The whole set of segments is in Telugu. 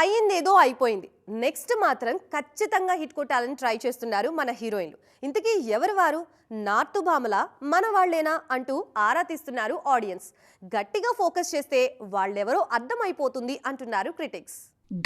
అయ్యిందేదో అయిపోయింది. నెక్స్ట్ మాత్రం ఖచ్చితంగా హిట్ కొట్టాలని ట్రై చేస్తున్నారు మన హీరోయిన్లు. ఇంతకీ ఎవరు వారు? నార్త్ భామల మన వాళ్ళేనా అంటూ ఆరా తీస్తున్నారు ఆడియన్స్. గట్టిగా ఫోకస్ చేస్తే వాళ్ళెవరో అర్థమైపోతుంది అంటున్నారు క్రిటిక్స్.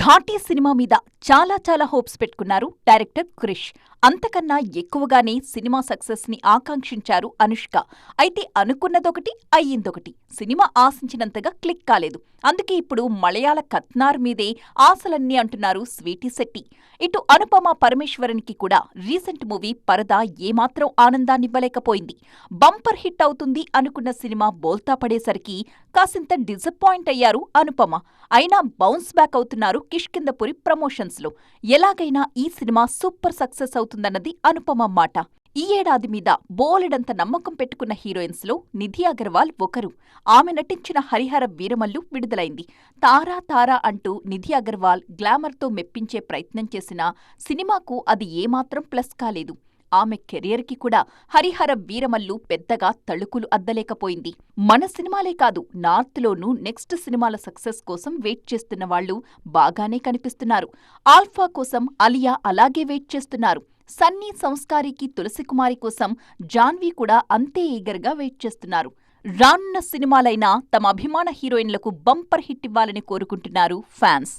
ఘాటీ సినిమా మీద చాలా హోప్స్ పెట్టుకున్నారు డైరెక్టర్ క్రిష్. అంతకన్నా ఎక్కువగానే సినిమా సక్సెస్ ని ఆకాంక్షించారు అనుష్క. అయితే అనుకున్నదొకటి అయ్యిందొకటి. సినిమా ఆశించినంతగా క్లిక్ కాలేదు. అందుకే ఇప్పుడు మలయాళ కత్నార్ మీదే ఆశలన్నీ అంటున్నారు స్వీటీ శెట్టి. ఇటు అనుపమ పరమేశ్వరన్కి కూడా రీసెంట్ మూవీ పరదా ఏమాత్రం ఆనందాన్నివ్వలేకపోయింది. బంపర్ హిట్ అవుతుంది అనుకున్న సినిమా బోల్తా పడేసరికి కాసింత డిసప్పాయింట్ అయ్యారు అనుపమ. అయినా బౌన్స్ బ్యాక్ అవుతున్నారు కిష్కిందపురి ప్రమోషన్స్ లో. ఎలాగైనా ఈ సినిమా సూపర్ సక్సెస్ అవుతుందన్నది అనుపమ మాట. ఈ ఏడాది మీద బోలెడంత నమ్మకం పెట్టుకున్న హీరోయిన్స్ లో నిధి అగర్వాల్ ఒకరు. ఆమె నటించిన హరిహర వీరమల్లు విడుదలైంది. తారా అంటూ నిధి అగర్వాల్ గ్లామర్తో మెప్పించే ప్రయత్నం చేసినా సినిమాకు అది ఏమాత్రం ప్లస్ కాలేదు. ఆమె కెరియర్కి కూడా హరిహర వీరమల్లు పెద్దగా తళుకులు అద్దలేకపోయింది. మన సినిమాలే కాదు, నార్త్లోనూ నెక్స్ట్ సినిమాల సక్సెస్ కోసం వెయిట్ చేస్తున్న వాళ్లు బాగానే కనిపిస్తున్నారు. ఆల్ఫా కోసం అలియా అలాగే వెయిట్ చేస్తున్నారు. సన్నీ సంస్కారికి తులసికుమారి కోసం జాన్వీ కూడా అంతే ఈగర్గా వెయిట్ చేస్తున్నారు. రానున్న సినిమాలైనా తమ అభిమాన హీరోయిన్లకు బంపర్ హిట్ ఇవ్వాలని కోరుకుంటున్నారు ఫ్యాన్స్.